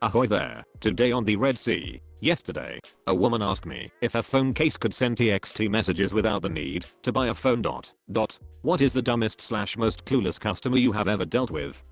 Ahoy there. Today on the Red Sea. Yesterday, a woman asked me if a phone case could send TXT messages without the need to buy a phone. What is the dumbest / most clueless customer you have ever dealt with?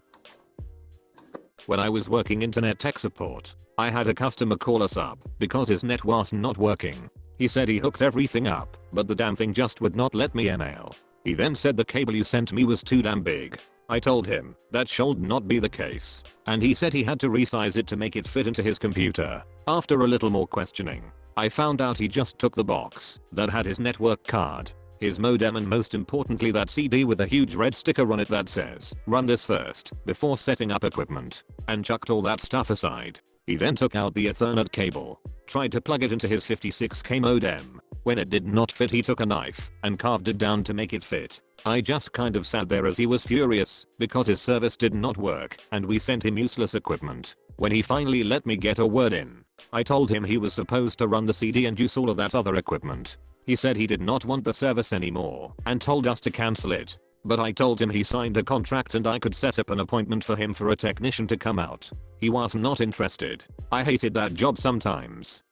When I was working internet tech support, I had a customer call us up because his net was not working. He said he hooked everything up, but the damn thing just would not let me email. He then said the cable you sent me was too damn big. I told him that should not be the case, and he said he had to resize it to make it fit into his computer. After a little more questioning, I found out he just took the box that had his network card, his modem, and most importantly that CD with a huge red sticker on it that says, "Run this first before setting up equipment," and chucked all that stuff aside. He then took out the Ethernet cable, tried to plug it into his 56K modem. When it did not fit, he took a knife and carved it down to make it fit. I just kind of sat there as he was furious because his service did not work and we sent him useless equipment. When he finally let me get a word in, I told him he was supposed to run the CD and use all of that other equipment. He said he did not want the service anymore and told us to cancel it. But I told him he signed a contract and I could set up an appointment for him for a technician to come out. He was not interested. I hated that job sometimes.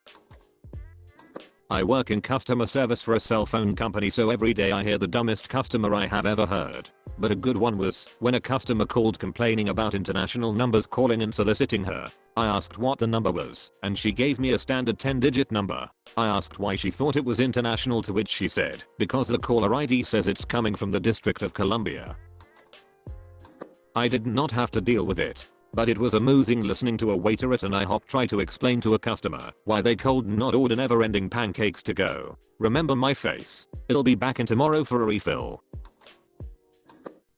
I work in customer service for a cell phone company, so every day I hear the dumbest customer I have ever heard. But a good one was when a customer called complaining about international numbers calling and soliciting her. I asked what the number was, and she gave me a standard 10-digit number. I asked why she thought it was international, to which she said, because the caller ID says it's coming from the District of Columbia. I did not have to deal with it, but it was amusing listening to a waiter at an IHOP try to explain to a customer why they could not order never-ending pancakes to go. Remember my face. It'll be back in tomorrow for a refill.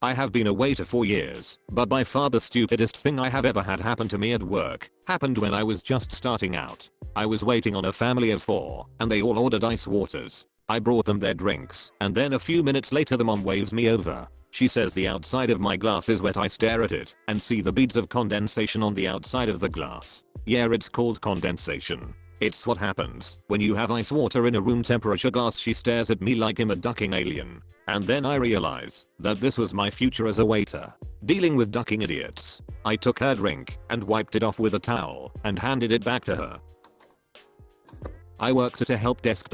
I have been a waiter for years, but by far the stupidest thing I have ever had happen to me at work happened when I was just starting out. I was waiting on a family of 4, and they all ordered ice waters. I brought them their drinks, and then a few minutes later the mom waves me over. She says the outside of my glass is wet. I stare at it and see the beads of condensation on the outside of the glass. Yeah, it's called condensation. It's what happens when you have ice water in a room temperature glass. She stares at me like I'm a ducking alien. And then I realize that this was my future as a waiter, dealing with ducking idiots. I took her drink and wiped it off with a towel and handed it back to her. I worked at a help desk.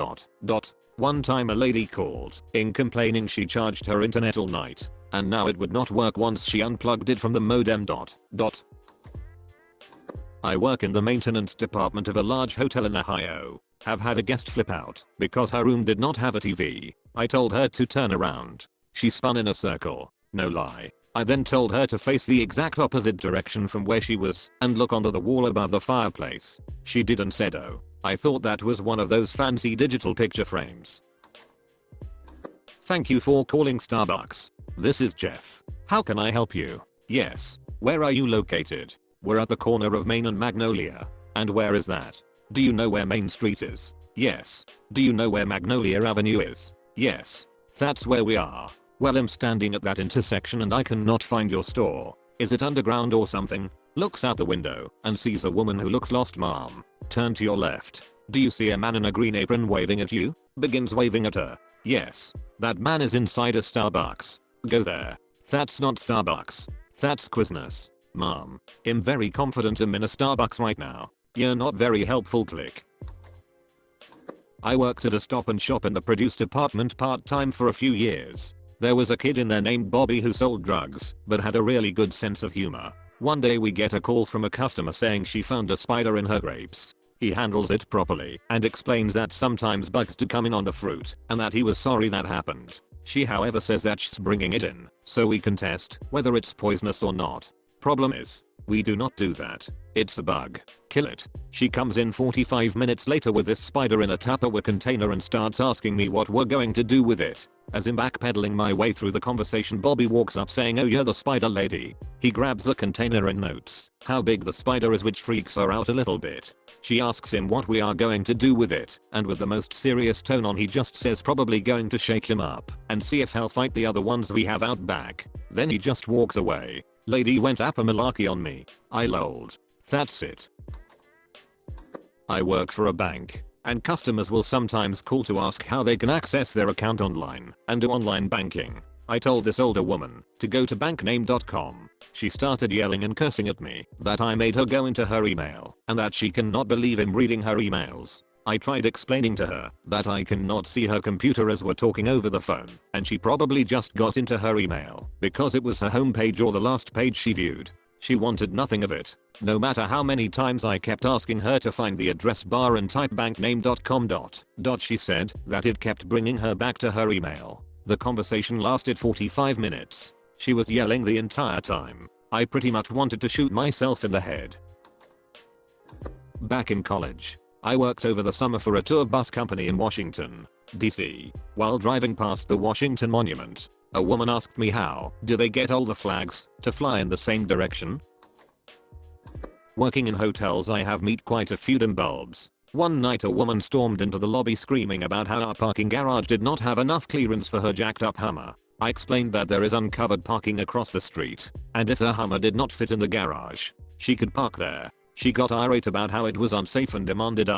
One time a lady called in complaining she charged her internet all night, and now it would not work once she unplugged it from the modem. I work in the maintenance department of a large hotel in Ohio. Have had a guest flip out because her room did not have a TV. I told her to turn around. She spun in a circle. No lie. I then told her to face the exact opposite direction from where she was and look onto the wall above the fireplace. She did and said, "Oh." I thought that was one of those fancy digital picture frames. Thank you for calling Starbucks. This is Jeff. How can I help you? Yes. Where are you located? We're at the corner of Main and Magnolia. And where is that? Do you know where Main Street is? Yes. Do you know where Magnolia Avenue is? Yes. That's where we are. Well, I'm standing at that intersection and I cannot find your store. Is it underground or something? Looks out the window and sees a woman who looks lost. Mom. Turn to your left. Do you see a man in a green apron waving at you? Begins waving at her. Yes. That man is inside a Starbucks. Go there. That's not Starbucks. That's Quiznos. Mom. I'm very confident I'm in a Starbucks right now. You're not very helpful. Click. I worked at a Stop and Shop in the produce department part-time for a few years. There was a kid in there named Bobby who sold drugs, but had a really good sense of humor. One day we get a call from a customer saying she found a spider in her grapes. He handles it properly and explains that sometimes bugs do come in on the fruit and that he was sorry that happened. She however says that she's bringing it in so we can test whether it's poisonous or not. Problem is, we do not do that. It's a bug. Kill it. She comes in 45 minutes later with this spider in a Tupperware container and starts asking me what we're going to do with it. As I'm backpedaling my way through the conversation, Bobby walks up saying, "Oh, you're the spider lady." He grabs the container and notes how big the spider is, which freaks her out a little bit. She asks him what we are going to do with it, and with the most serious tone on he just says probably going to shake him up and see if he'll fight the other ones we have out back. Then he just walks away. Lady went appa-malarkey on me. I lolled. That's it. I work for a bank, and customers will sometimes call to ask how they can access their account online and do online banking. I told this older woman to go to bankname.com. She started yelling and cursing at me that I made her go into her email and that she cannot believe him reading her emails. I tried explaining to her that I cannot see her computer as we're talking over the phone and she probably just got into her email because it was her homepage or the last page she viewed. She wanted nothing of it. No matter how many times I kept asking her to find the address bar and type bankname.com. She said that it kept bringing her back to her email. The conversation lasted 45 minutes. She was yelling the entire time. I pretty much wanted to shoot myself in the head. Back in college, I worked over the summer for a tour bus company in Washington, D.C. While driving past the Washington Monument, a woman asked me how do they get all the flags to fly in the same direction? Working in hotels, I have met quite a few dumb bulbs. One night a woman stormed into the lobby screaming about how our parking garage did not have enough clearance for her jacked up Hummer. I explained that there is uncovered parking across the street, and if her Hummer did not fit in the garage, she could park there. She got irate about how it was unsafe and demanded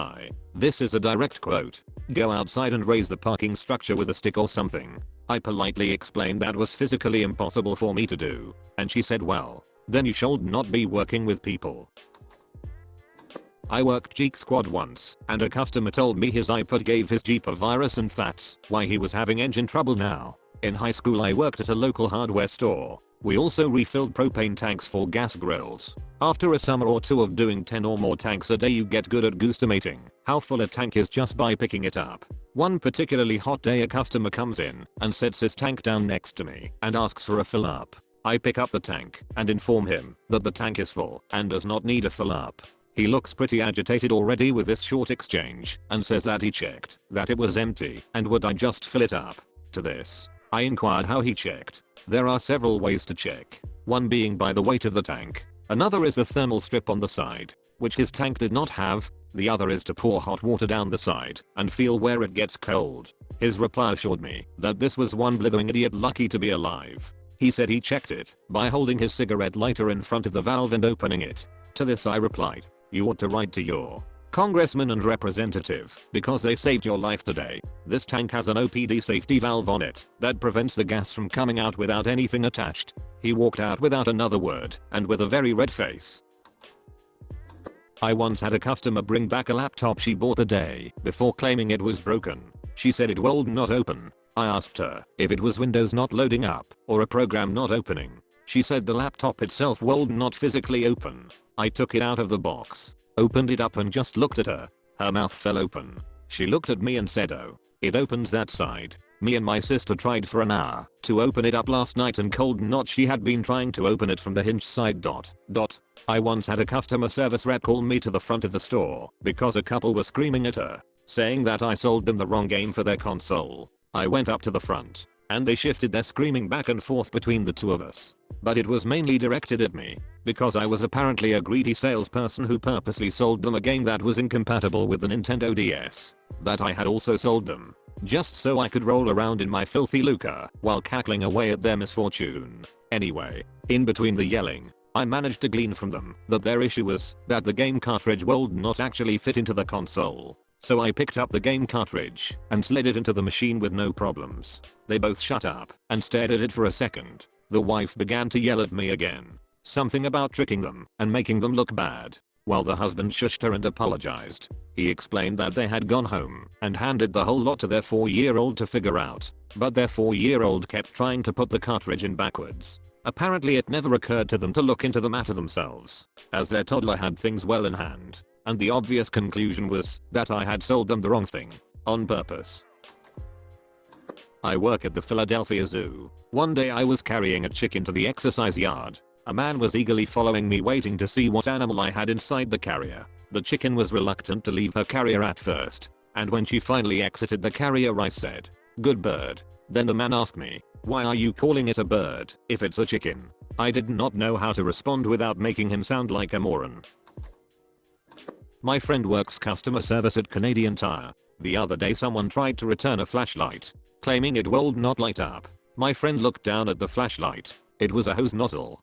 this is a direct quote, go outside and raise the parking structure with a stick or something. I politely explained that was physically impossible for me to do, and she said, well, then you should not be working with people. I worked Geek Squad once, and a customer told me his iPod gave his Jeep a virus and that's why he was having engine trouble now. In high school I worked at a local hardware store. We also refilled propane tanks for gas grills. After a summer or two of doing 10 or more tanks a day, you get good at guesstimating how full a tank is just by picking it up. One particularly hot day a customer comes in and sets his tank down next to me and asks for a fill up. I pick up the tank and inform him that the tank is full and does not need a fill up. He looks pretty agitated already with this short exchange and says that he checked that it was empty and would I just fill it up. To this, I inquired how he checked. There are several ways to check, one being by the weight of the tank. Another is the thermal strip on the side, which his tank did not have. The other is to pour hot water down the side and feel where it gets cold. His reply assured me that this was one blithering idiot lucky to be alive. He said he checked it by holding his cigarette lighter in front of the valve and opening it. To this I replied, you ought to write to your congressman and representative because they saved your life today. This tank has an OPD safety valve on it that prevents the gas from coming out without anything attached. He walked out without another word and with a very red face. I once had a customer bring back a laptop she bought a day before claiming it was broken. She said it would not open. I asked her if it was Windows not loading up or a program not opening. She said the laptop itself would not physically open. I took it out of the box, opened it up and just looked at her. Her mouth fell open. She looked at me and said, oh, it opens that side. Me and my sister tried for an hour to open it up last night and cold not she had been trying to open it from the hinge side. I once had a customer service rep call me to the front of the store because a couple were screaming at her, saying that I sold them the wrong game for their console. I went up to the front and they shifted their screaming back and forth between the two of us. But it was mainly directed at me because I was apparently a greedy salesperson who purposely sold them a game that was incompatible with the Nintendo DS that I had also sold them, just so I could roll around in my filthy lucre while cackling away at their misfortune. Anyway, in between the yelling, I managed to glean from them that their issue was that the game cartridge would not actually fit into the console. So I picked up the game cartridge and slid it into the machine with no problems. They both shut up and stared at it for a second. The wife began to yell at me again. Something about tricking them and making them look bad. While the husband shushed her and apologized. He explained that they had gone home and handed the whole lot to their 4-year-old to figure out. But their 4-year-old kept trying to put the cartridge in backwards. Apparently it never occurred to them to look into the matter themselves, as their toddler had things well in hand. And the obvious conclusion was that I had sold them the wrong thing, on purpose. I work at the Philadelphia Zoo. One day I was carrying a chicken to the exercise yard. A man was eagerly following me waiting to see what animal I had inside the carrier. The chicken was reluctant to leave her carrier at first, and when she finally exited the carrier I said, "Good bird." Then the man asked me, "Why are you calling it a bird if it's a chicken?" I did not know how to respond without making him sound like a moron. My friend works customer service at Canadian Tire. The other day someone tried to return a flashlight, claiming it would not light up. My friend looked down at the flashlight. It was a hose nozzle.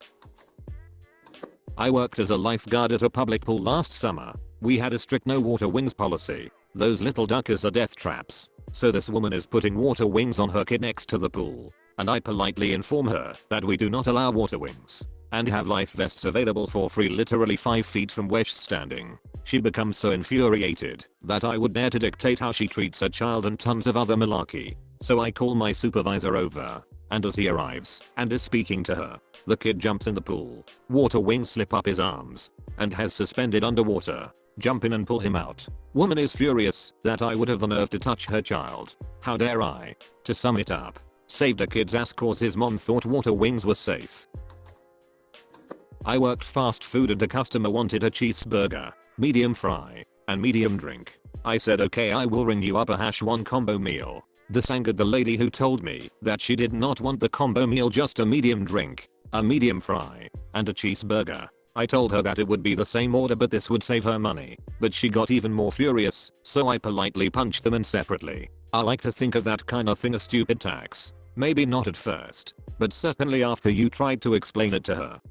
I worked as a lifeguard at a public pool last summer. We had a strict no water wings policy. Those little duckers are death traps. So this woman is putting water wings on her kid next to the pool. and I politely inform her that we do not allow water wings and have life vests available for free literally 5 feet from where she's standing. She becomes so infuriated that I would dare to dictate how she treats a child and tons of other malarkey. So I call my supervisor over, and as he arrives and is speaking to her, the kid jumps in the pool. Water wings slip up his arms and has suspended underwater. Jump in and pull him out. Woman is furious that I would have the nerve to touch her child. How dare I? To sum it up, saved a kid's ass cause his mom thought water wings were safe. I worked fast food and a customer wanted a cheeseburger, medium fry, and medium drink. I said okay, I will ring you up a #1 combo meal. This angered the lady who told me that she did not want the combo meal, just a medium drink, a medium fry, and a cheeseburger. I told her that it would be the same order but this would save her money, but she got even more furious, so I politely punched them in separately. I like to think of that kind of thing as stupid tax. Maybe not at first, but certainly after you tried to explain it to her.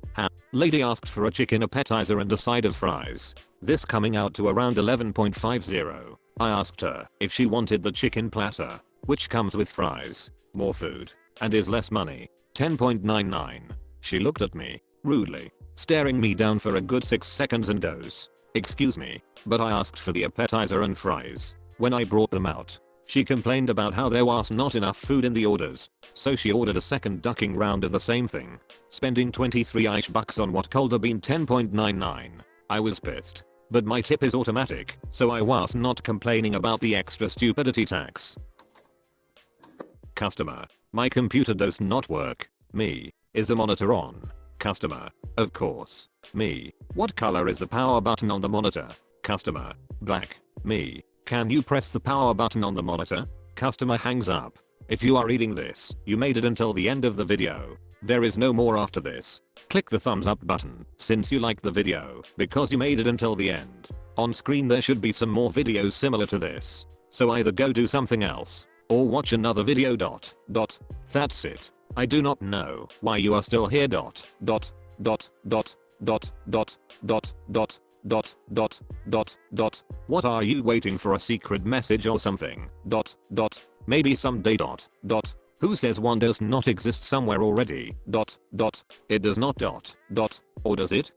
Lady asked for a chicken appetizer and a side of fries. This coming out to around 11.50. I asked her if she wanted the chicken platter, which comes with fries, more food, and is less money. 10.99. She looked at me, rudely, staring me down for a good 6 seconds and goes, "Excuse me, but I asked for the appetizer and fries." When I brought them out, she complained about how there was not enough food in the orders, so she ordered a second ducking round of the same thing, spending 23 bucks on what could have been 10.99. I was pissed, but my tip is automatic, so I was not complaining about the extra stupidity tax. Customer: my computer does not work. Me: is the monitor on? Customer: of course. Me: what color is the power button on the monitor? Customer: black. Me: can you press the power button on the monitor? Customer hangs up. If you are reading this, you made it until the end of the video. There is no more after this. Click the thumbs up button since you liked the video because you made it until the end. On screen there should be some more videos similar to this. So either go do something else or watch another video. That's it. I do not know why you are still here. What are you waiting for, a secret message or something? Maybe someday. Who says one does not exist somewhere already? It does not. Or does it?